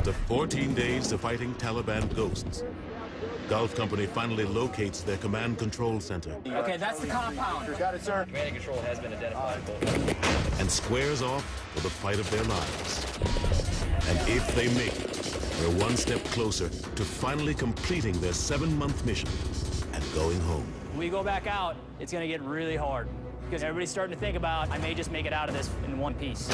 After 14 days of fighting Taliban ghosts, Gulf Company finally locates their command control center. Okay, that's the compound. Got it, sir. Command and control has been identified. And squares off for the fight of their lives. And if they make it, they're one step closer to finally completing their 7-month mission and going home. When we go back out, it's gonna get really hard because everybody's starting to think about, I may just make it out of this in one piece.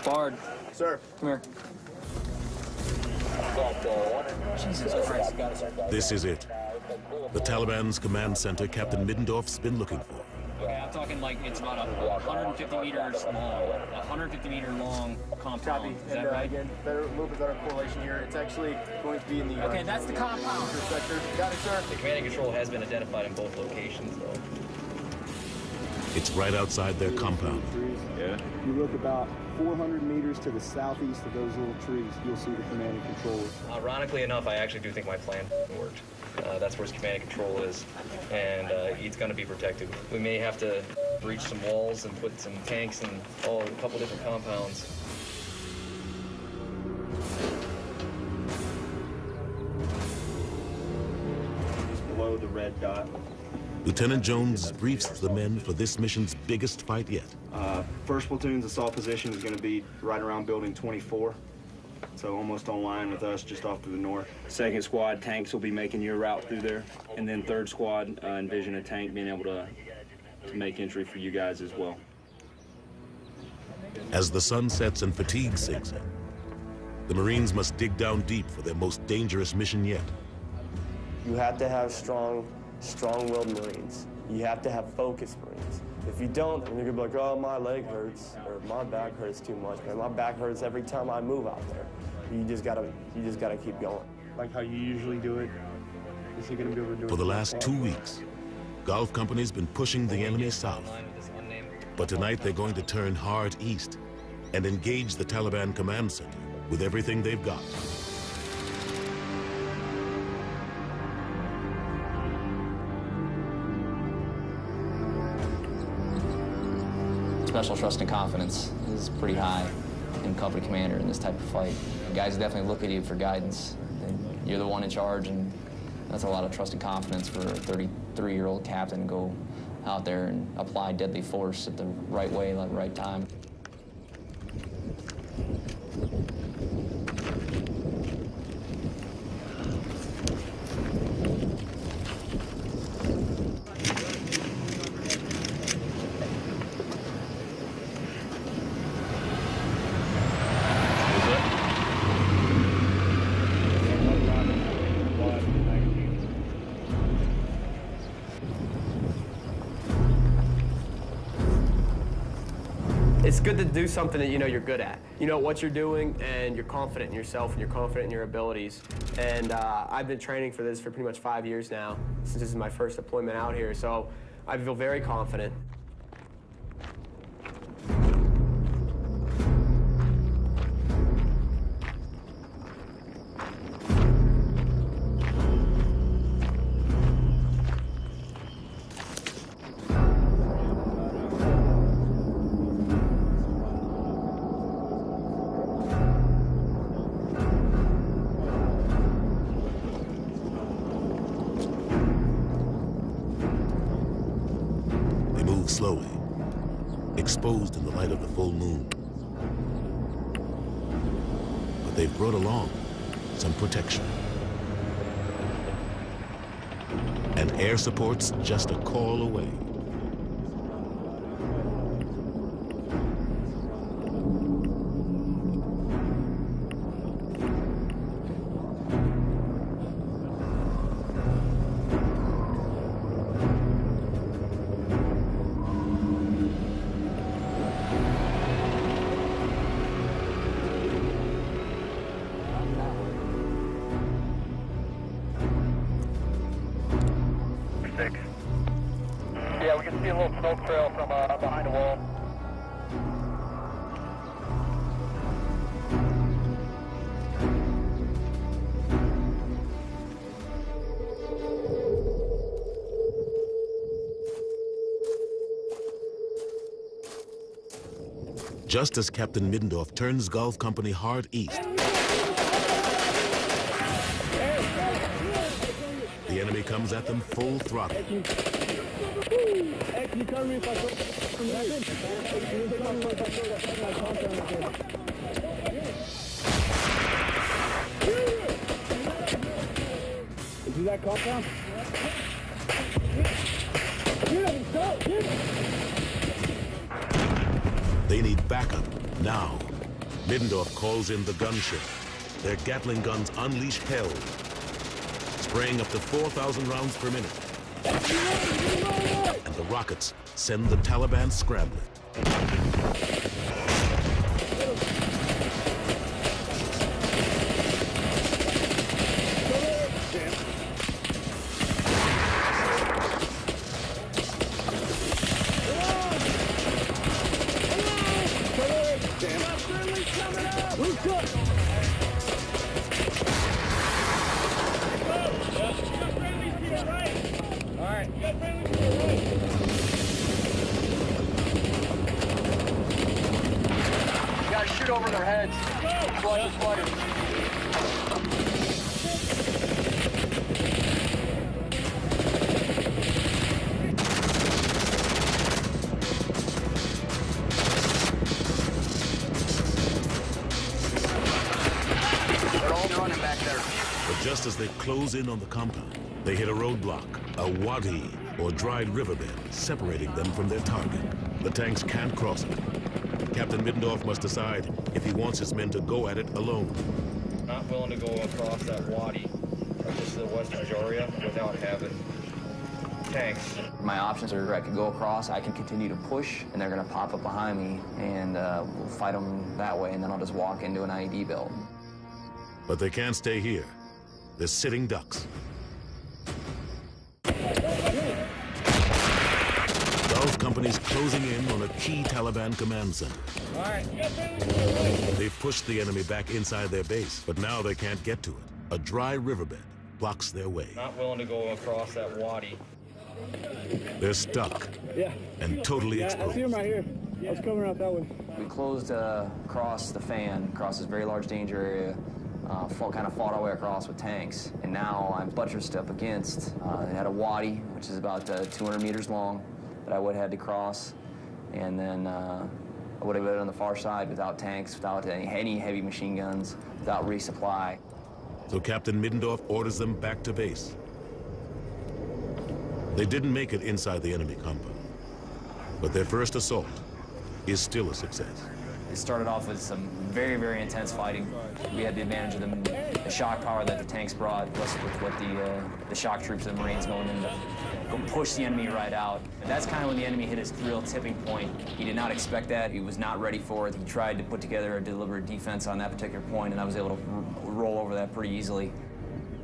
Bard, Sir. come here. Jesus Christ. This is it. The Taliban's command center Captain Middendorf's been looking for. Okay, I'm talking like it's about 150 meters long, 150 meter long compound. Copy. Is that right? Again, a little bit better correlation here. It's actually going to be in the... Okay, that's the compound. Sector. Got it, sir. The command and control has been identified in both locations, though. It's right outside their compound. Yeah. You look about 400 meters to the southeast of those little trees, you'll see the command and control. Ironically enough, I actually do think my plan worked. That's where his command and control is, and he's going to be protected. We may have to breach some walls and put some tanks in a couple different compounds. Just below the red dot. Lieutenant Jones briefs the men for this mission's biggest fight yet. First platoon's assault position is going to be right around building 24. So almost on line with us, just off to the north. Second squad, tanks will be making your route through there. And then third squad, envision a tank being able to make entry for you guys as well. As the sun sets and fatigue sinks in, the Marines must dig down deep for their most dangerous mission yet. You have to have strong-willed Marines. You have to have focused Marines. If you don't, then you're gonna be like, oh, my leg hurts, or my back hurts too much. Man, my back hurts every time I move out there. You just gotta keep going. Like how you usually do it, is he gonna be able to do it? For the last 2 weeks, Gulf Company's been pushing the enemy south. But tonight they're going to turn hard east and engage the Taliban command center with everything they've got. Special trust and confidence is pretty high in company commander in this type of fight. Guys definitely look at you for guidance. You're the one in charge, and that's a lot of trust and confidence for a 33-year-old captain to go out there and apply deadly force at the right way, at the right time. It's good to do something that you know you're good at. You know what you're doing, and you're confident in yourself, and you're confident in your abilities. And I've been training for this for pretty much 5 years now, since this is my first deployment out here, so I feel very confident. Slowly, exposed in the light of the full moon. But they've brought along some protection. And air support's just a call away. Yeah, we can see a little smoke trail from behind the wall. Just as Captain Middendorf turns Gulf Company hard east, the enemy comes at them full throttle. Is that compound? They need backup now. Middendorf calls in the gunship. Their Gatling guns unleash hell, spraying up to 4,000 rounds per minute. And the rockets send the Taliban scrambling. Shoot over their heads. Flood is flooded. They're all running back there. But just as they close in on the compound, they hit a roadblock, a wadi, or dried riverbed, separating them from their target. The tanks can't cross it. Captain Middendorf must decide if he wants his men to go at it alone. Not willing to go across that wadi, or just the West Majoria, without having tanks. My options are I could go across, I can continue to push, and they're going to pop up behind me, and we'll fight them that way, and then I'll just walk into an IED belt. But they can't stay here. They're sitting ducks. Gulf Company's closing in on a key Taliban command center. They've pushed the enemy back inside their base, but now they can't get to it. A dry riverbed blocks their way. Not willing to go across that wadi. They're stuck and totally exposed. I see him right here. I was coming out that way. We closed across the fan, across this very large danger area, kind of fought our way across with tanks. And now I'm buttressed up against, it had a wadi, which is about 200 meters long, that I would have had to cross. And then I would have been on the far side without tanks, without any heavy machine guns, without resupply. So Captain Middendorf orders them back to base. They didn't make it inside the enemy compound, but their first assault is still a success. It started off with some very, very intense fighting. We had the advantage of the shock power that the tanks brought, plus with what the shock troops and Marines going in to go push the enemy right out. And that's kind of when the enemy hit his real tipping point. He did not expect that. He was not ready for it. He tried to put together a deliberate defense on that particular point, and I was able to roll over that pretty easily.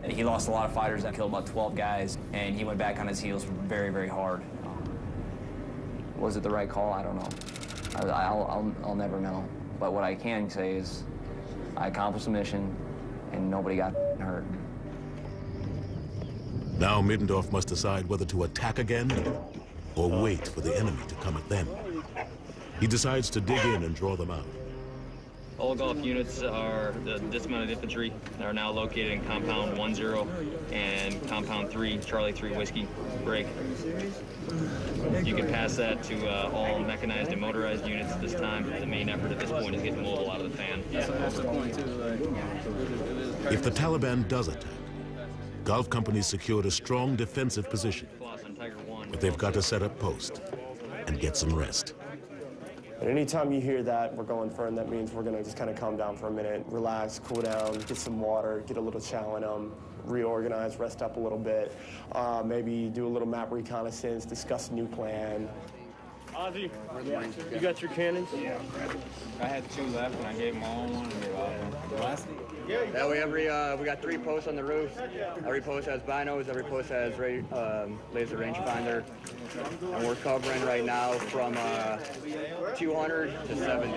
And he lost a lot of fighters. I killed about 12 guys, and he went back on his heels very, very hard. Was it the right call? I don't know. I'll never know. But what I can say is I accomplished the mission, and nobody got hurt. Now Middendorf must decide whether to attack again or wait for the enemy to come at them. He decides to dig in and draw them out. All Gulf units are the dismounted infantry are now located in Compound 10 and Compound 3, Charlie 3 Whiskey break. You can pass that to all mechanized and motorized units at this time. The main effort at this point is getting mobile out of the fan. If the Taliban does attack, Gulf Company's secured a strong defensive position, but they've got to set up post and get some rest. And anytime you hear that we're going firm, that means we're gonna just kind of calm down for a minute, relax, cool down, get some water, get a little chow in them, reorganize, rest up a little bit, maybe do a little map reconnaissance, discuss a new plan. Ozzy, you got your cannons? Yeah, I had 2 left and I gave them all one. That way we got 3 posts on the roof. Every post has binos, every post has laser rangefinder. And we're covering right now from 200 to 70.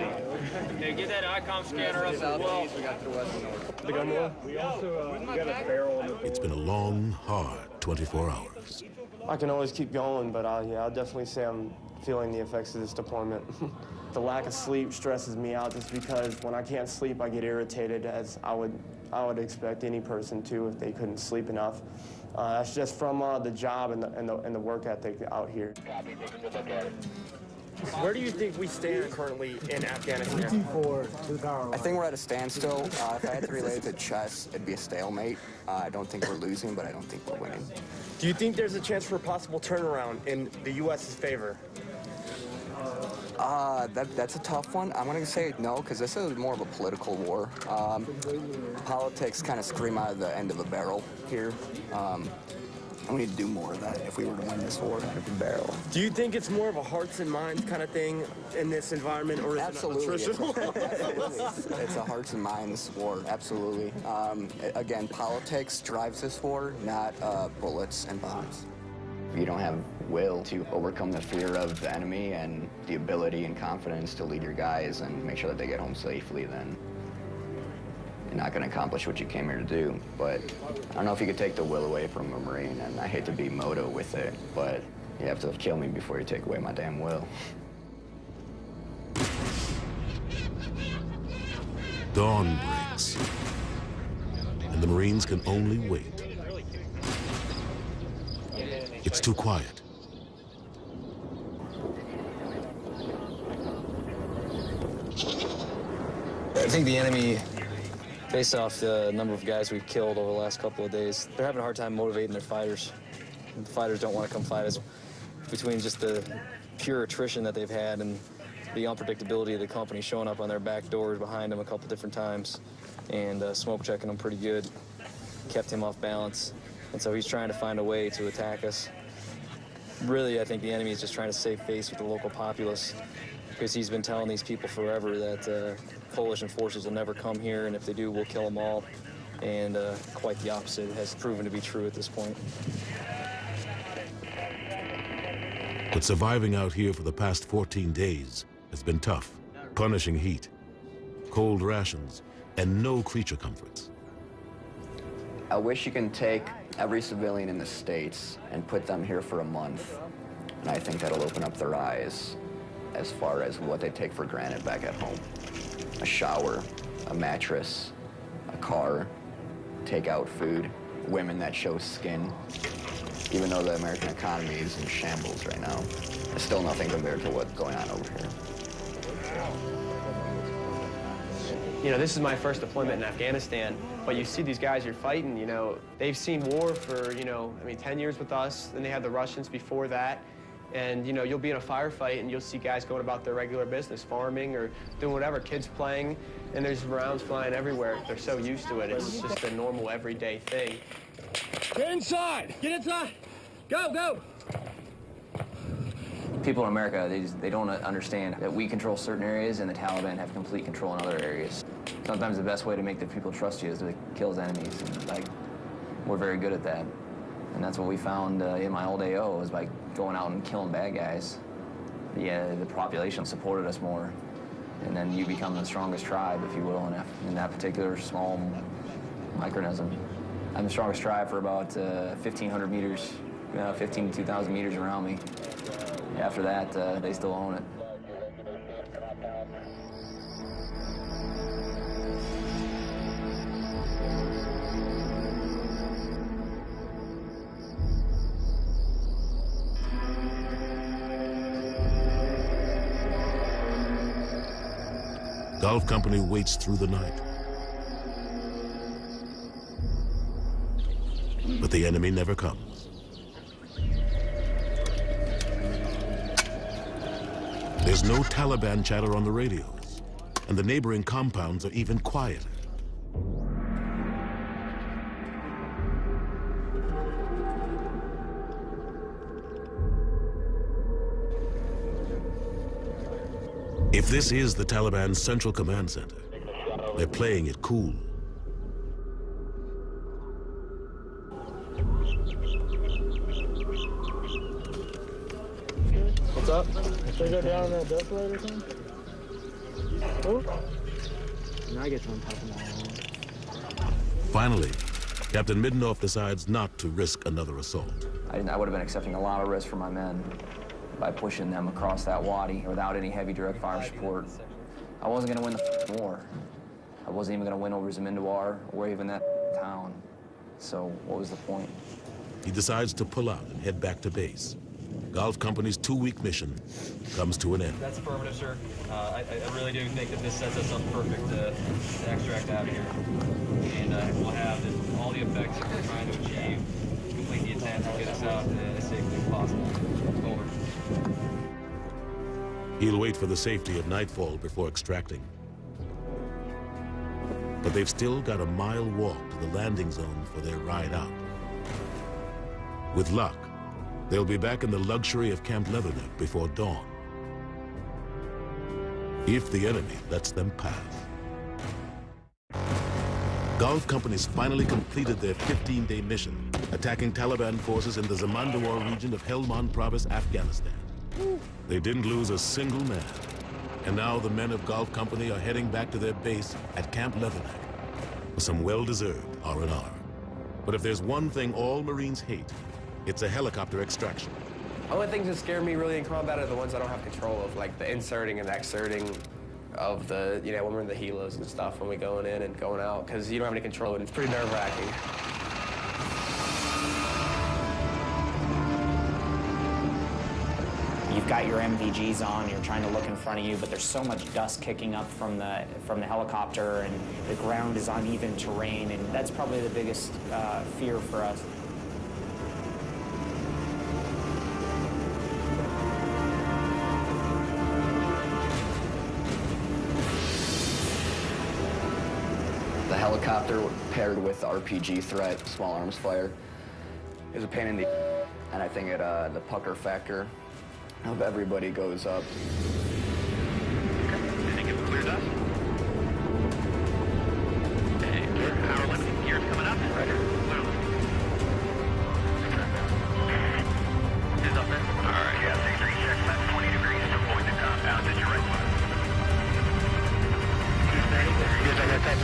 Hey, get that ICOM scanner up as well. We got to the west and north. We also got a barrel. It's been a long, hard 24 hours. I can always keep going, but I'll definitely say I'm feeling the effects of this deployment. The lack of sleep stresses me out just because when I can't sleep, I get irritated, as I would expect any person to if they couldn't sleep enough. That's just from the job and the work ethic out here. Where do you think we stand currently in Afghanistan? I think we're at a standstill. If I had to relate it to chess, it'd be a stalemate. I don't think we're losing, but I don't think we're winning. Do you think there's a chance for a possible turnaround in the U.S.'s favor? That's a tough one. I'm going to say no, because this is more of a political war. Politics kind of scream out of the end of a barrel here. And we need to do more of that if we were to win this war out of the barrel. Do you think it's more of a hearts and minds kind of thing in this environment, or is Absolutely. it attritional? Absolutely. It's a hearts and minds war, absolutely. Again, politics drives this war, not bullets and bombs. If you don't have will to overcome the fear of the enemy and the ability and confidence to lead your guys and make sure that they get home safely, then you're not going to accomplish what you came here to do. But I don't know if you could take the will away from a Marine, and I hate to be Moto with it, but you have to kill me before you take away my damn will. Dawn breaks, and the Marines can only wait. It's too quiet. I think the enemy, based off the number of guys we've killed over the last couple of days, they're having a hard time motivating their fighters. The fighters don't want to come fight us. Between just the pure attrition that they've had and the unpredictability of the company showing up on their back doors behind them a couple different times and smoke checking them pretty good, kept him off balance. And so he's trying to find a way to attack us. Really, I think the enemy is just trying to save face with the local populace, because he's been telling these people forever that coalition forces will never come here, and if they do, we'll kill them all. And quite the opposite has proven to be true at this point. But surviving out here for the past 14 days has been tough. Punishing heat, cold rations, and no creature comforts. I wish you can take every civilian in the States and put them here for a month, and I think that'll open up their eyes as far as what they take for granted back at home. A shower, a mattress, a car, takeout food, women that show skin. Even though the American economy is in shambles right now, it's still nothing compared to what's going on over here. You know, this is my first deployment in Afghanistan, but you see these guys you're fighting, you know, they've seen war for, 10 years with us, then they had the Russians before that. And, you'll be in a firefight and you'll see guys going about their regular business, farming or doing whatever, kids playing, and there's rounds flying everywhere. They're so used to it. It's just a normal, everyday thing. Get inside! Get inside! Go, go! People in America, they don't understand that we control certain areas and the Taliban have complete control in other areas. Sometimes the best way to make the people trust you is to kill his enemies. And, we're very good at that. And that's what we found in my old AO, was by going out and killing bad guys. The population supported us more. And then you become the strongest tribe, if you will, in that particular small micronism. I'm the strongest tribe for about 1,500 meters, 15 to 2,000 meters around me. After that, they still own it. Gulf Company waits through the night. But the enemy never comes. There's no Taliban chatter on the radios, and the neighboring compounds are even quieter. If this is the Taliban's Central Command Center, they're playing it cool. What's up? Should we go down that duck plate or something? Oh. Now I get on top of my Finally, Captain Middendorf decides not to risk another assault. I would have been accepting a lot of risk for my men. by pushing them across that wadi without any heavy direct fire support. I wasn't going to win the war. I wasn't even going to win over Zamindawar or even that town. So what was the point? He decides to pull out and head back to base. Golf Company's 2-week mission comes to an end. That's affirmative, sir. I really do think that this sets us up perfect to extract out of here. And we'll have all the effects that we're trying to achieve, complete the intent to get us out as safely as possible. Over. He'll wait for the safety of nightfall before extracting. But they've still got a mile walk to the landing zone for their ride out. With luck, they'll be back in the luxury of Camp Leatherneck before dawn. If the enemy lets them pass. Golf Company's finally completed their 15-day mission, attacking Taliban forces in the Zamindawar region of Helmand Province, Afghanistan. They didn't lose a single man. And now the men of Golf Company are heading back to their base at Camp Leatherneck for some well-deserved R&R. But if there's one thing all Marines hate, it's a helicopter extraction. Only things that scare me really in combat are the ones I don't have control of, like the inserting and exerting of the, when we're in the helos and stuff, when we're going in and going out, because you don't have any control and it's pretty nerve-wracking. You've got your MVGs on, you're trying to look in front of you, but there's so much dust kicking up from the helicopter, and the ground is uneven terrain, and that's probably the biggest fear for us. The helicopter paired with the RPG threat, small arms fire, is a pain in the and I think the pucker factor of everybody goes up. I think it's cleared up. Okay, power lifting gears coming up. Right here. Is up there? All right. Yeah, 63 checks at 20 degrees to avoid the compound at your right foot. Yes, I got that.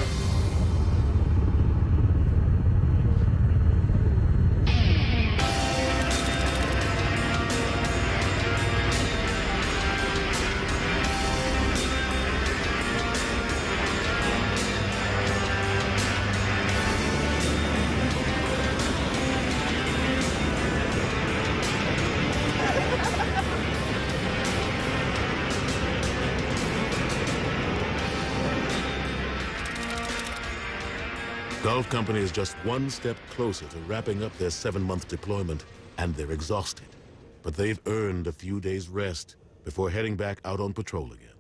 Golf Company is just one step closer to wrapping up their 7-month deployment, and they're exhausted. But they've earned a few days' rest before heading back out on patrol again.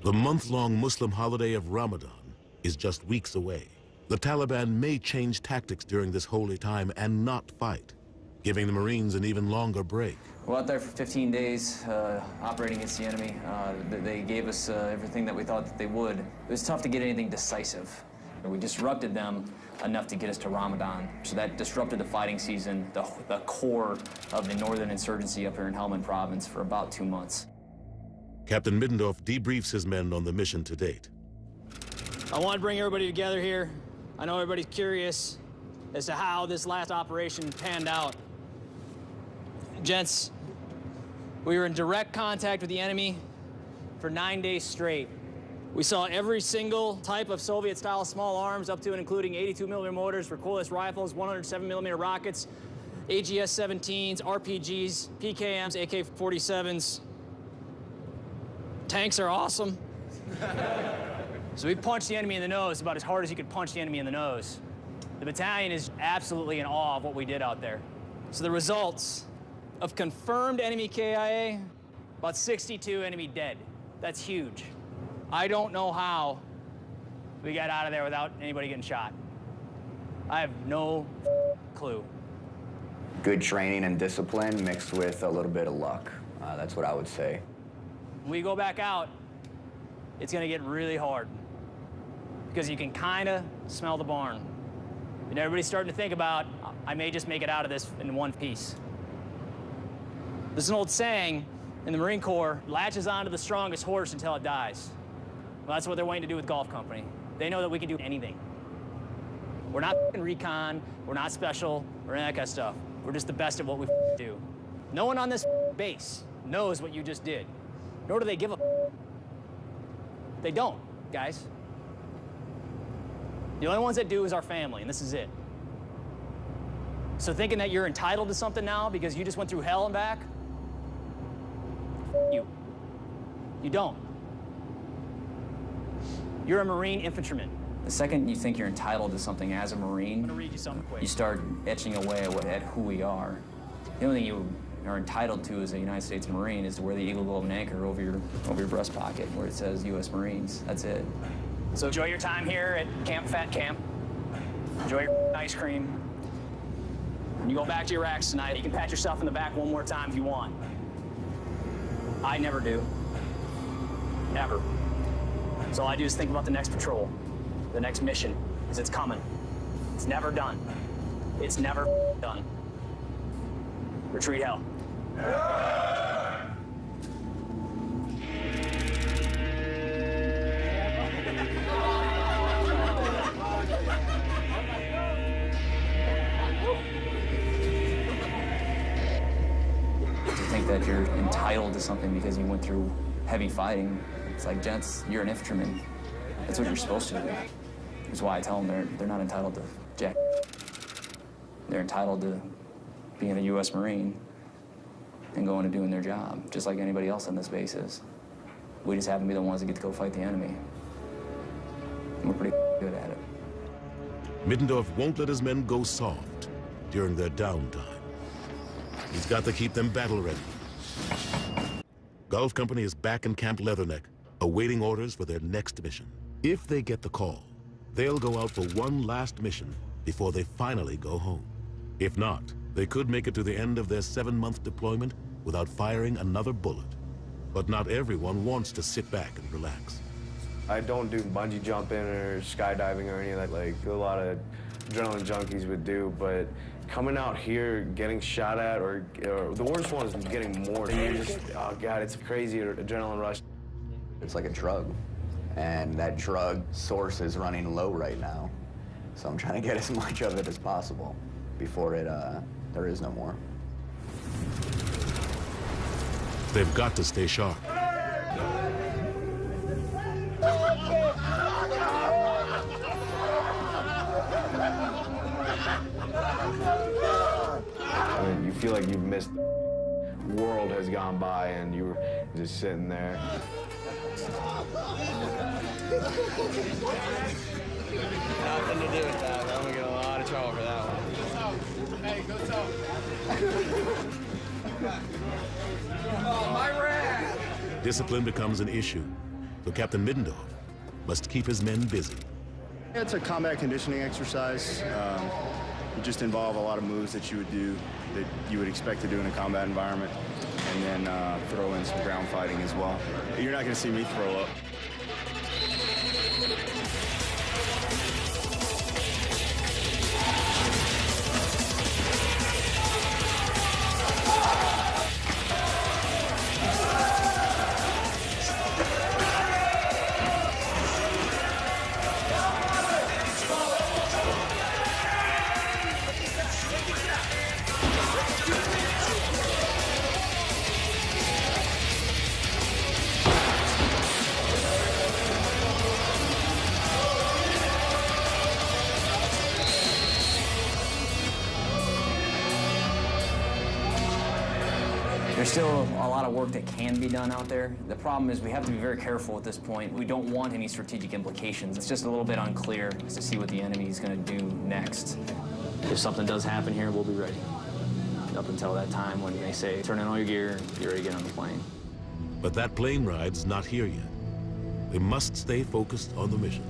The month-long Muslim holiday of Ramadan is just weeks away. The Taliban may change tactics during this holy time and not fight, giving the Marines an even longer break. We're out there for 15 days operating against the enemy. They gave us everything that we thought that they would. It was tough to get anything decisive. We disrupted them enough to get us to Ramadan. So that disrupted the fighting season, the core of the northern insurgency up here in Helmand Province for about 2 months. Captain Middendorf debriefs his men on the mission to date. I want to bring everybody together here. I know everybody's curious as to how this last operation panned out. Gents, we were in direct contact with the enemy for 9 days straight. We saw every single type of Soviet-style small arms, up to and including 82mm mortars, recoilless rifles, 107mm rockets, AGS-17s, RPGs, PKMs, AK-47s. Tanks are awesome. So we punched the enemy in the nose about as hard as you could punch the enemy in the nose. The battalion is absolutely in awe of what we did out there. So the results of confirmed enemy KIA, about 62 enemy dead. That's huge. I don't know how we got out of there without anybody getting shot. I have no clue. Good training and discipline mixed with a little bit of luck. That's what I would say. When we go back out, it's gonna get really hard because you can kinda smell the barn. And everybody's starting to think about, I may just make it out of this in one piece. There's an old saying in the Marine Corps, latches onto the strongest horse until it dies. Well, that's what they're waiting to do with Golf Company. They know that we can do anything. We're not recon, we're not special, or any of that kind of stuff. We're just the best at what we do. No one on this base knows what you just did, nor do they give a. They don't, guys. The only ones that do is our family, and this is it. So thinking that you're entitled to something now because you just went through hell and back, you. You don't. You're a Marine infantryman. The second you think you're entitled to something as a Marine, I'm gonna read you something quick. you start etching away at who we are. The only thing you are entitled to as a United States Marine is to wear the Eagle Golden Anchor over your breast pocket where it says U.S. Marines. That's it. So enjoy your time here at Camp Fat Camp. Enjoy your ice cream. When you go back to your racks tonight, you can pat yourself in the back one more time if you want. I never do. Never. So all I do is think about the next patrol, the next mission, because it's coming. It's never done. It's never done. Retreat hell. To think that you're entitled to something because you went through heavy fighting, it's like, gents, you're an infantryman. That's what you're supposed to do. That's why I tell them they're not entitled to jack. They're entitled to being a U.S. Marine and going and doing their job, just like anybody else on this base is. We just happen to be the ones that get to go fight the enemy. And we're pretty good at it. Middendorf won't let his men go soft during their downtime. He's got to keep them battle ready. Gulf Company is back in Camp Leatherneck, awaiting orders for their next mission. If they get the call, they'll go out for one last mission before they finally go home. If not, they could make it to the end of their 7-month deployment without firing another bullet. But not everyone wants to sit back and relax. I don't do bungee jumping or skydiving or any of that like a lot of adrenaline junkies would do, but coming out here, getting shot at, or the worst one is getting more. And you just, oh God, it's a crazy adrenaline rush. It's like a drug, and that drug source is running low right now. So I'm trying to get as much of it as possible before there is no more. They've got to stay sharp. I mean, you feel like you've missed. World has gone by, and you were just sitting there. Nothing to do with that. I'm gonna get a lot of trouble for that one. Hey, go talk. Oh, my rat! Discipline becomes an issue, so Captain Middendorf must keep his men busy. It's a combat conditioning exercise. It just involve a lot of moves that you would do, that you would expect to do in a combat environment, and then throw in some ground fighting as well. You're not going to see me throw up. There's still a lot of work that can be done out there. The problem is we have to be very careful at this point. We don't want any strategic implications. It's just a little bit unclear to see what the enemy is going to do next. If something does happen here, we'll be ready. Up until that time when they say, turn in all your gear, you're ready to get on the plane. But that plane ride's not here yet. They must stay focused on the mission.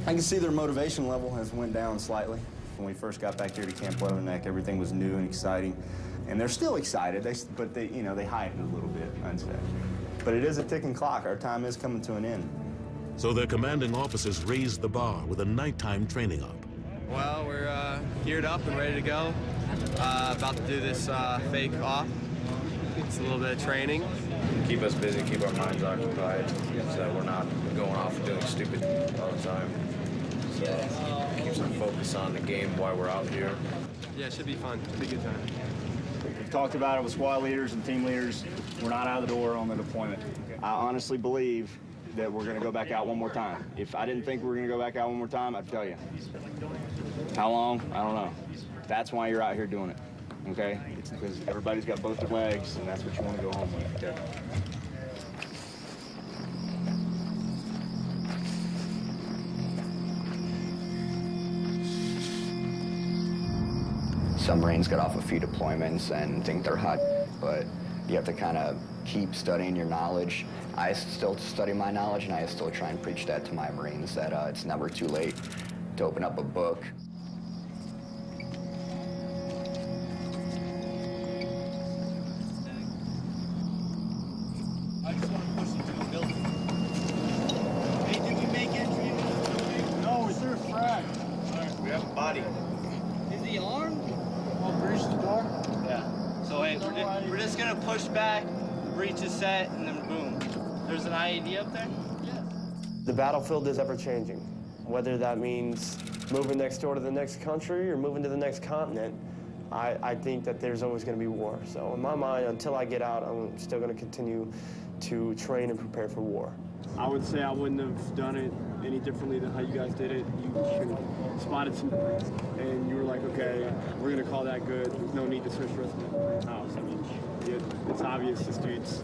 I can see their motivation level has went down slightly. When we first got back here to Camp Leatherneck, everything was new and exciting. And they're still excited, but they hide it a little bit, I'd say. But it is a ticking clock. Our time is coming to an end. So their commanding officers raised the bar with a nighttime training op. Well, we're geared up and ready to go. About to do this fake off. It's a little bit of training. Keep us busy, keep our minds occupied, so we're not going off and doing stupid all the time. So keep some focus on the game while we're out here. Yeah, it should be fun. It'll be a good time. We've talked about it with squad leaders and team leaders. We're not out of the door on the deployment. I honestly believe that we're going to go back out one more time. If I didn't think we were going to go back out one more time, I'd tell you. How long? I don't know. That's why you're out here doing it, okay? It's because everybody's got both their legs, and that's what you want to go home with, okay? Some Marines get off a few deployments and think they're hot, but you have to kind of keep studying your knowledge. I still study my knowledge, and I still try and preach that to my Marines, that it's never too late to open up a book. I just want to push into the building. Hey, did we make entry? No, is there a frag? All right, we have a body. Is he armed? Oh, breach the door? Yeah. So, hey, we're just going to push back, the breach is set, and then boom. There's an IED up there? Yes. The battlefield is ever changing. Whether that means moving next door to the next country or moving to the next continent, I think that there's always going to be war. So in my mind, until I get out, I'm still going to continue to train and prepare for war. I would say I wouldn't have done it any differently than how you guys did it. You spotted some, and you were like, okay, we're going to call that good. There's no need to search the rest of the house. I mean, it's obvious this dude's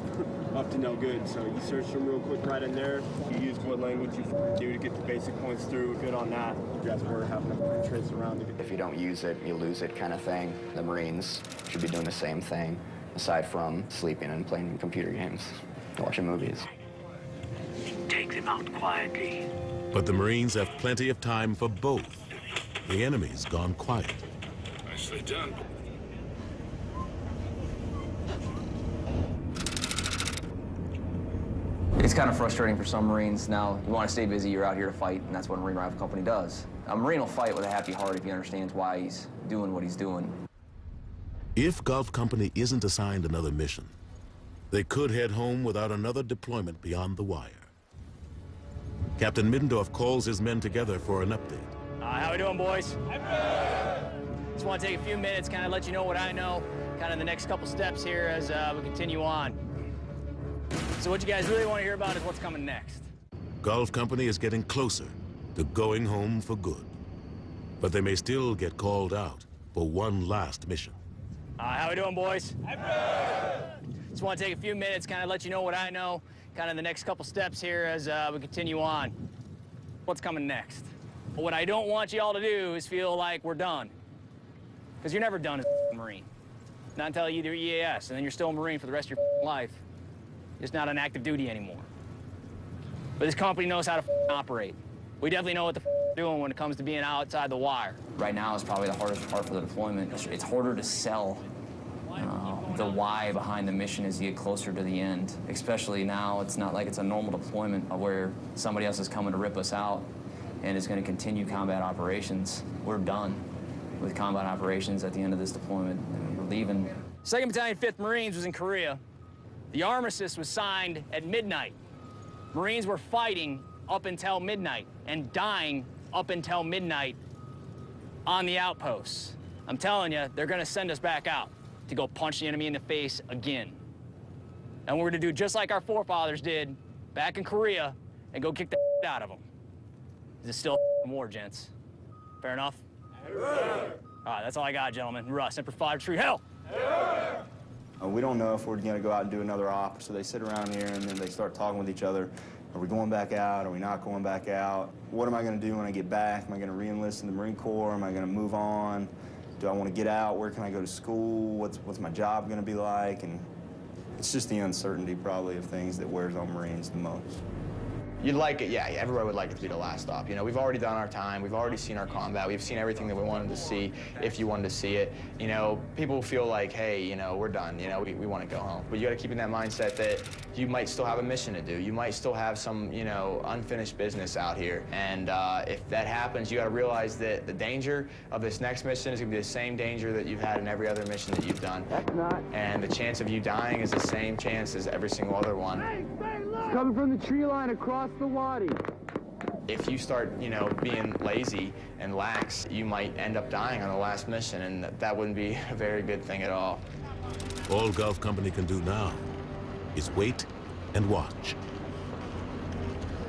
up to no good. So you searched him real quick right in there. You used what language you do to get the basic points through. Good on that. You guys were having to trace around to get. If you don't use it, you lose it kind of thing. The Marines should be doing the same thing, aside from sleeping and playing computer games, watching movies. Take them out quietly. But the Marines have plenty of time for both. The enemy's gone quiet. Nicely done. It's kind of frustrating for some Marines. Now, you want to stay busy, you're out here to fight, and that's what a Marine Rifle Company does. A Marine will fight with a happy heart if he understands why he's doing what he's doing. If Gulf Company isn't assigned another mission, they could head home without another deployment beyond the wire. Captain Middendorf calls his men together for an update. How we doing, boys? Just want to take a few minutes, kind of let you know what I know, kind of the next couple steps here as we continue on. So what you guys really want to hear about is what's coming next. Gulf Company is getting closer to going home for good. But they may still get called out for one last mission. How we doing, boys? Just want to take a few minutes, kind of let you know what I know, kind of the next couple steps here as we continue on. What's coming next? What I don't want you all to do is feel like we're done. Because you're never done as a Marine. Not until you do EAS, and then you're still a Marine for the rest of your life. Just not on active duty anymore. But this company knows how to operate. We definitely know what the we're doing when it comes to being outside the wire. Right now is probably the hardest part for the deployment. It's harder to sell the why behind the mission as you get closer to the end. Especially now, it's not like it's a normal deployment where somebody else is coming to rip us out and is going to continue combat operations. We're done with combat operations at the end of this deployment, and we're leaving. 2nd Battalion, 5th Marines was in Korea. The armistice was signed at midnight. Marines were fighting up until midnight and dying up until midnight on the outposts. I'm telling you, they're gonna send us back out to go punch the enemy in the face again. And we're gonna do just like our forefathers did back in Korea and go kick the out of them. This is still war, gents. Fair enough? All right, that's all I got, gentlemen. Russ, Semper Fi, True Hell! We don't know if we're going to go out and do another op, so they sit around here and then they start talking with each other. Are we going back out? Are we not going back out? What am I going to do when I get back? Am I going to re-enlist in the Marine Corps? Am I going to move on? Do I want to get out? Where can I go to school? What's my job going to be like? And it's just the uncertainty, probably, of things that wears on Marines the most. You'd like it, yeah, everybody would like it to be the last stop. You know, we've already done our time, we've already seen our combat, we've seen everything that we wanted to see, if you wanted to see it. You know, people feel like, hey, you know, we're done, you know, we want to go home. But you got to keep in that mindset that you might still have a mission to do. You might still have some, you know, unfinished business out here. And if that happens, you got to realize that the danger of this next mission is going to be the same danger that you've had in every other mission that you've done. That's not. And the chance of you dying is the same chance as every single other one. Coming from the tree line across the wadi. If you start, you know, being lazy and lax, you might end up dying on the last mission, and that wouldn't be a very good thing at all. All Gulf Company can do now is wait and watch.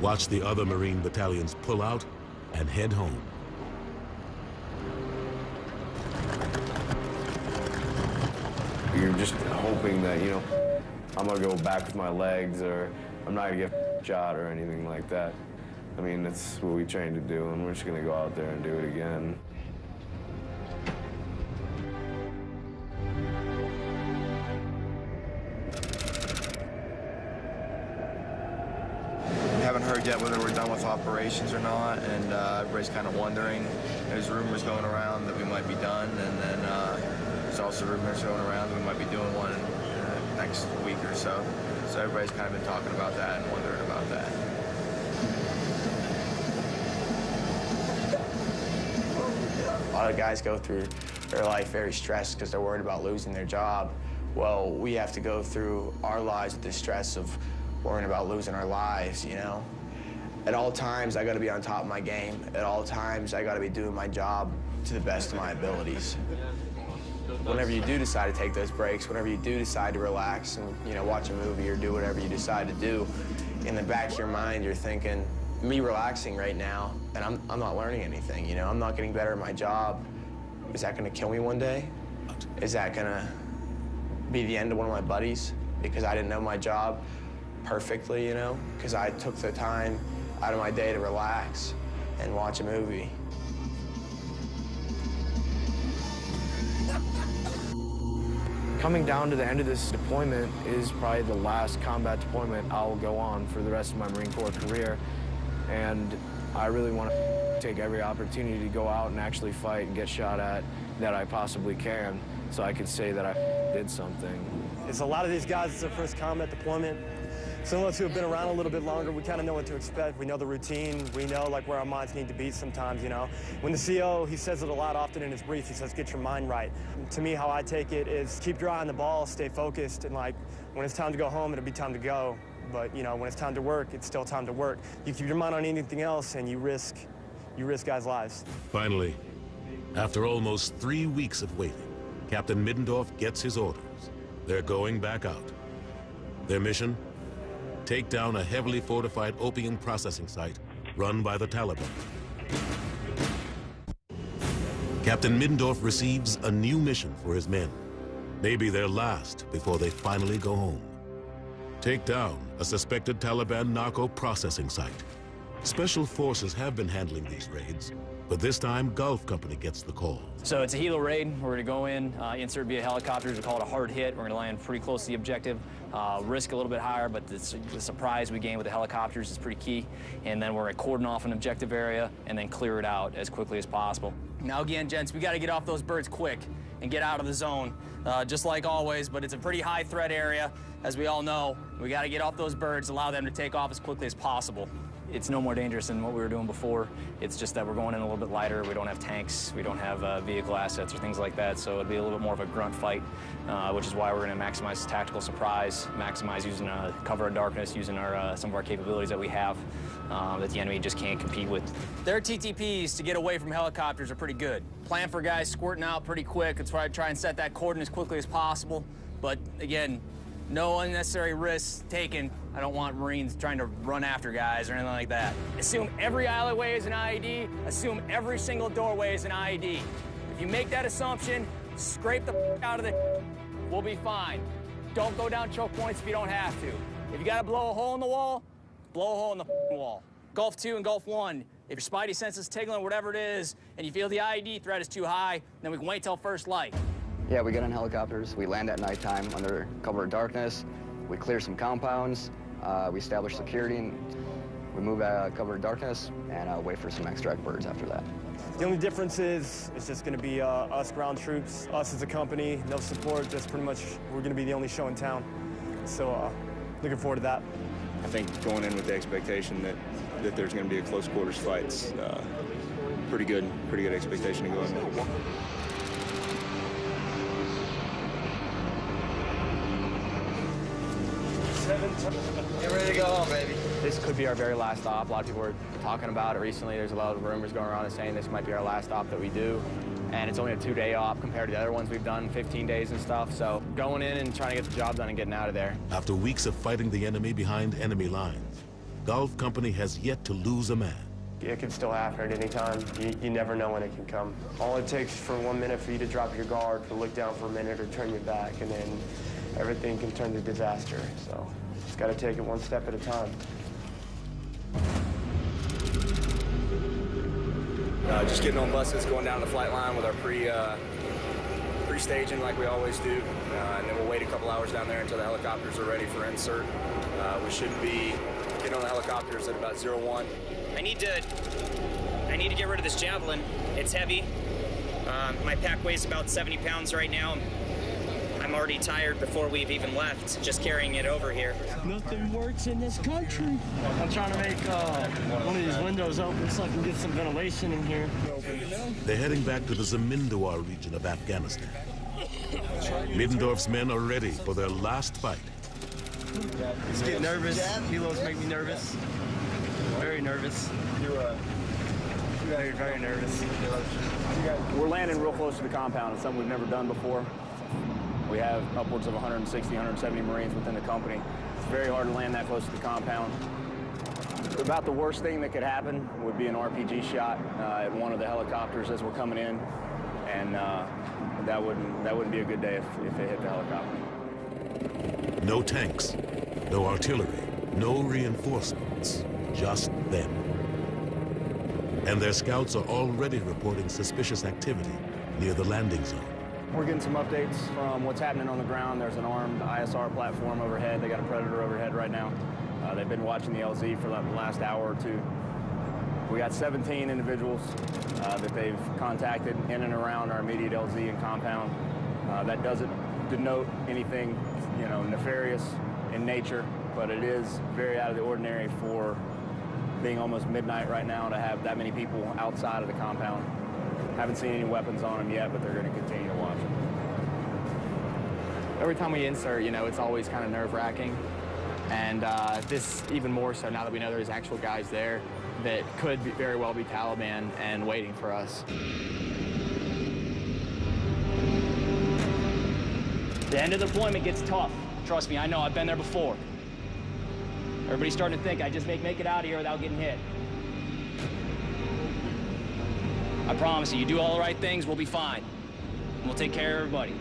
Watch the other Marine battalions pull out and head home. You're just hoping that, you know, I'm gonna go back with my legs, or I'm not gonna get shot or anything like that. I mean, that's what we trained to do, and we're just gonna go out there and do it again. We haven't heard yet whether we're done with operations or not, and everybody's kind of wondering. There's rumors going around that we might be done, and then there's also rumors going around that we might be doing one next week or so. So everybody's kind of been talking about that and wondering about that. A lot of guys go through their life very stressed because they're worried about losing their job. Well, we have to go through our lives with the stress of worrying about losing our lives, you know? At all times, I gotta be on top of my game. At all times, I gotta be doing my job to the best of my abilities. Whenever you do decide to take those breaks, whenever you do decide to relax and, you know, watch a movie or do whatever you decide to do, in the back of your mind, you're thinking, me relaxing right now, and I'm not learning anything, you know? I'm not getting better at my job. Is that gonna kill me one day? Is that gonna be the end of one of my buddies because I didn't know my job perfectly, you know? Because I took the time out of my day to relax and watch a movie. Coming down to the end of this deployment is probably the last combat deployment I'll go on for the rest of my Marine Corps career. And I really want to take every opportunity to go out and actually fight and get shot at that I possibly can, so I can say that I did something. It's a lot of these guys, it's their first combat deployment. Some of us who have been around a little bit longer, we kind of know what to expect. We know the routine. We know like where our minds need to be sometimes, you know. When the CO, he says it a lot often in his brief, he says, get your mind right. To me, how I take it is keep your eye on the ball, stay focused, and like when it's time to go home, it'll be time to go. But you know, when it's time to work, it's still time to work. You keep your mind on anything else and you risk guys' lives. Finally, after almost 3 weeks of waiting, Captain Middendorf gets his orders. They're going back out. Their mission? Take down a heavily fortified opium processing site run by the Taliban. Captain Middendorf receives a new mission for his men. Maybe their last before they finally go home. Take down a suspected Taliban narco processing site. Special forces have been handling these raids, but this time Gulf Company gets the call. So it's a helo raid. We're gonna go in, insert via helicopters. We call it a hard hit. We're gonna land pretty close to the objective. Risk a little bit higher, but the surprise we gain with the helicopters is pretty key. And then we're gonna cordon off an objective area and then clear it out as quickly as possible. Now again, gents, we gotta get off those birds quick and get out of the zone, just like always, but it's a pretty high threat area, as we all know. We gotta get off those birds, allow them to take off as quickly as possible. It's no more dangerous than what we were doing before. It's just that we're going in a little bit lighter. We don't have tanks. We don't have vehicle assets or things like that. So it'll be a little bit more of a grunt fight, which is why we're going to maximize tactical surprise, maximize using cover and darkness, using some of our capabilities that we have that the enemy just can't compete with. Their TTPs to get away from helicopters are pretty good. Plan for guys squirting out pretty quick. That's why I try and set that cordon as quickly as possible. But again, no unnecessary risks taken. I don't want Marines trying to run after guys or anything like that. Assume every alleyway is an IED. Assume every single doorway is an IED. If you make that assumption, scrape the out of the we'll be fine. Don't go down choke points if you don't have to. If you gotta blow a hole in the wall, blow a hole in the wall. Gulf 2 and Gulf 1, if your spidey sense is tingling or whatever it is, and you feel the IED threat is too high, then we can wait till first light. Yeah, we get on helicopters, we land at nighttime under cover of darkness, we clear some compounds, we establish security, and we move cover of darkness, and wait for some extract birds after that. The only difference is it's just going to be us ground troops, us as a company, no support, just pretty much we're going to be the only show in town. So looking forward to that. I think going in with the expectation that there's going to be a close quarters fight, pretty good expectation to go in with. Get ready to go home, baby. this could be our very last stop. A lot of people are talking about it recently. There's a lot of rumors going around saying this might be our last stop that we do. And it's only a 2-day op compared to the other ones we've done, 15 days and stuff. So going in and trying to get the job done and getting out of there. After weeks of fighting the enemy behind enemy lines, Gulf Company has yet to lose a man. It can still happen at any time. You never know when it can come. All it takes for 1 minute for you to drop your guard, to look down for a minute or turn your back, and then everything can turn to disaster. So just got to take it one step at a time. Just getting on buses, going down the flight line with our pre-staging like we always do, and then we'll wait a couple hours down there until the helicopters are ready for insert. We should be getting on the helicopters at about 01. I need to get rid of this Javelin. It's heavy. My pack weighs about 70 pounds right now. I'm already tired before we've even left, just carrying it over here. Nothing works in this country. I'm trying to make one of these windows open so I can get some ventilation in here. They're heading back to the Zamindawar region of Afghanistan. Middendorf's men are ready for their last fight. Just get nervous. Helos make me nervous. Very nervous. Very nervous. We're landing real close to the compound. It's something we've never done before. We have upwards of 160, 170 Marines within the company. It's very hard to land that close to the compound. About the worst thing that could happen would be an RPG shot at one of the helicopters as we're coming in, and that wouldn't be a good day if it hit the helicopter. No tanks, no artillery, no reinforcements, just them. And their scouts are already reporting suspicious activity near the landing zone. We're getting some updates from what's happening on the ground. There's an armed ISR platform overhead. They got a Predator overhead right now. They've been watching the LZ for the last hour or two. We got 17 individuals that they've contacted in and around our immediate LZ and compound. That doesn't denote anything, nefarious in nature, but it is very out of the ordinary for being almost midnight right now to have that many people outside of the compound. Haven't seen any weapons on them yet, but they're going to continue to watch them. Every time we insert, it's always kind of nerve-wracking. And this even more so now that we know there's actual guys there that could very well be Taliban and waiting for us. The end of the deployment gets tough. Trust me, I know, I've been there before. Everybody's starting to think I just make it out of here without getting hit. I promise you do all the right things, we'll be fine. And we'll take care of everybody.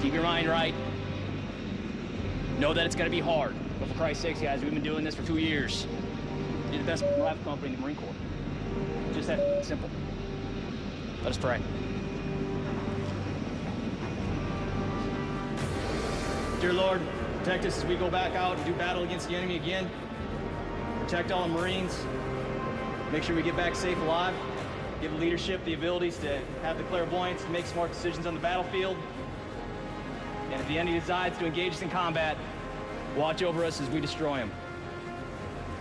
Keep your mind right. Know that it's gonna be hard. But for Christ's sakes, guys, we've been doing this for 2 years. You're the best life company in the Marine Corps. Just that simple. Let us pray. Dear Lord, protect us as we go back out and do battle against the enemy again. Protect all the Marines. Make sure we get back safe alive. Give leadership the abilities to have the clairvoyance to make smart decisions on the battlefield. And if the enemy decides to engage us in combat, watch over us as we destroy them.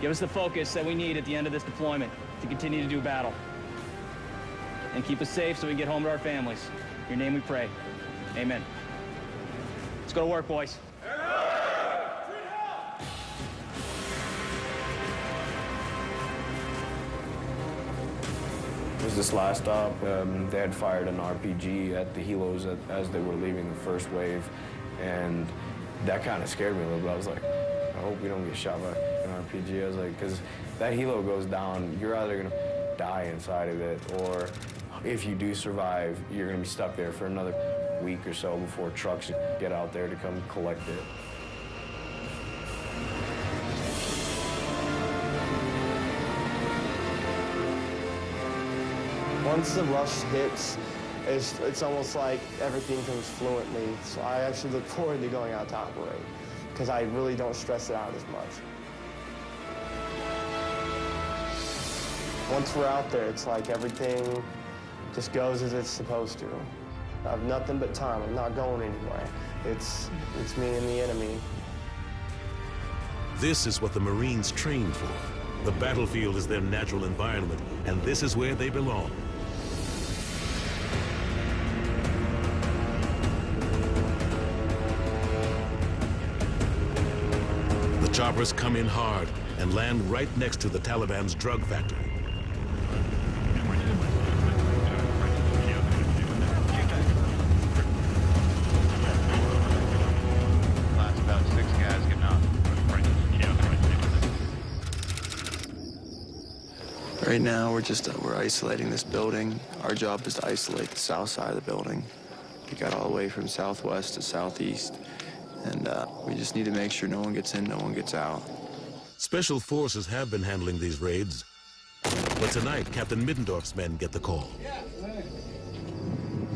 Give us the focus that we need at the end of this deployment to continue to do battle. And keep us safe so we can get home to our families. In your name we pray. Amen. Let's go to work, boys. It was this last stop. They had fired an RPG at the helos as they were leaving the first wave, and that kind of scared me a little bit. I was like, I hope we don't get shot by an RPG. I was like, because that helo goes down, you're either gonna die inside of it, or if you do survive, you're gonna be stuck there for another week or so before trucks get out there to come collect it. Once the rush hits, it's almost like everything comes fluently. So I actually look forward to going out to operate because I really don't stress it out as much. Once we're out there, it's like everything just goes as it's supposed to. I have nothing but time. I'm not going anywhere. It's me and the enemy. This is what the Marines train for. The battlefield is their natural environment, and this is where they belong. The choppers come in hard and land right next to the Taliban's drug factory. Last about 6 guys getting out. Right now, we're isolating this building. Our job is to isolate the south side of the building. We got all the way from southwest to southeast, and we just need to make sure no one gets in, no one gets out. Special forces have been handling these raids, but tonight Captain Middendorf's men get the call.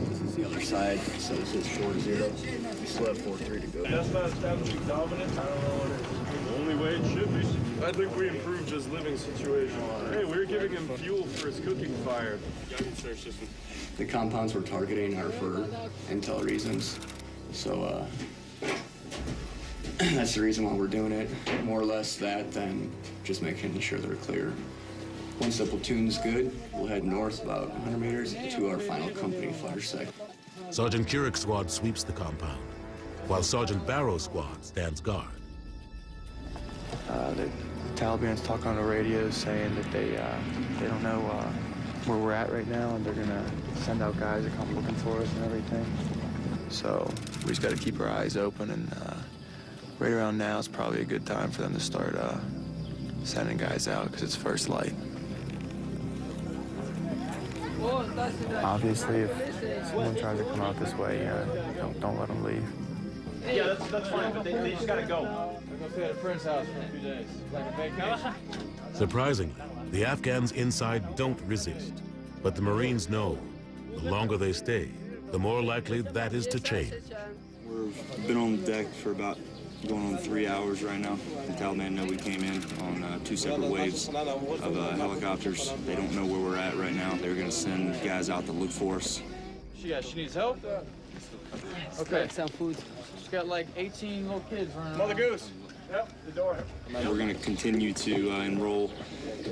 This is the other side, so this is 4-0. We still have 4-3 to go. That's not establishing dominance. I don't know what it is. The only way it should be. I think we improved his living situation. Hey, we're giving him fuel for his cooking fire. The compounds we're targeting are for intel reasons, so that's the reason why we're doing it. More or less that than just making sure they're clear. Once the platoon's good, we'll head north about 100 meters to our final company fire site. Sergeant Kierick's squad sweeps the compound, while Sergeant Barrow's squad stands guard. The Taliban's talking on the radio saying that they don't know where we're at right now, and they're gonna send out guys to come looking for us and everything. So we just got to keep our eyes open, and right around now is probably a good time for them to start sending guys out because it's first light. Obviously, if someone tries to come out this way, don't let them leave. Yeah, that's fine, but they just gotta go. They're gonna stay at a friend's house for a few days. Like a vacation. Surprisingly, the Afghans inside don't resist. But the Marines know the longer they stay, the more likely that is to change. We've been on deck for about going on 3 hours right now. The Taliban know we came in on 2 separate waves of helicopters. They don't know where we're at right now. They're going to send guys out to look for us. She needs help? Okay. Some food. She's got like 18 little kids running Mother around. Goose. Yep, the door. We're going to continue to enroll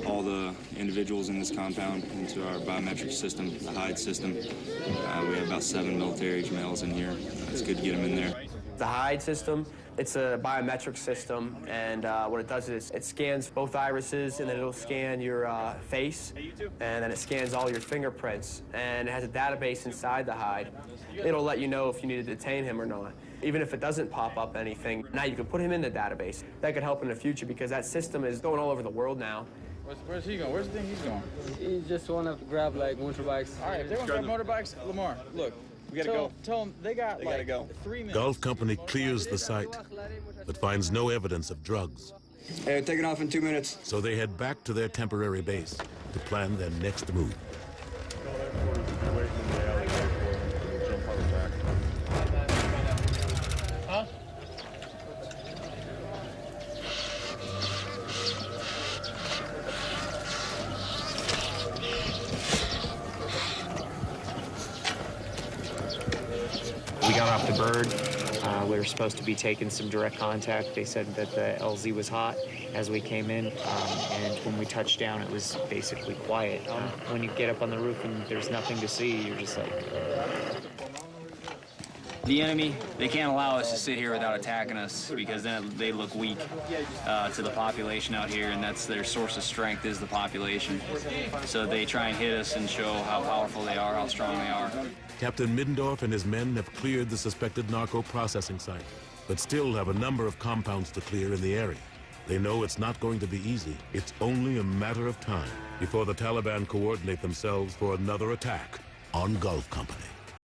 all the individuals in this compound into our biometric system, the HIDE system. We have about 7 military-age males in here. It's good to get them in there. The HIDE system, it's a biometric system, and what it does is it scans both irises, and then it'll scan your face, and then it scans all your fingerprints, and it has a database inside the HIDE. It'll let you know if you need to detain him or not. Even if it doesn't pop up anything, now you can put him in the database. That could help in the future because that system is going all over the world now. Where's he going? Where's the thing he's going? He just want to grab like motorbikes. All right, if they want to grab motorbikes, Lamar, look. We gotta go. Tell them they got like 3 minutes. Gulf Company clears the site, but finds no evidence of drugs. Hey, taking off in 2 minutes. So they head back to their temporary base to plan their next move. Huh? We got off the bird. We were supposed to be taking some direct contact. They said that the LZ was hot as we came in, and when we touched down, it was basically quiet. When you get up on the roof and there's nothing to see, you're just like... The enemy, they can't allow us to sit here without attacking us because then they look weak to the population out here, and that's their source of strength is the population. So they try and hit us and show how powerful they are, how strong they are. Captain Middendorf and his men have cleared the suspected narco processing site, but still have a number of compounds to clear in the area. They know it's not going to be easy. It's only a matter of time before the Taliban coordinate themselves for another attack on Gulf Company.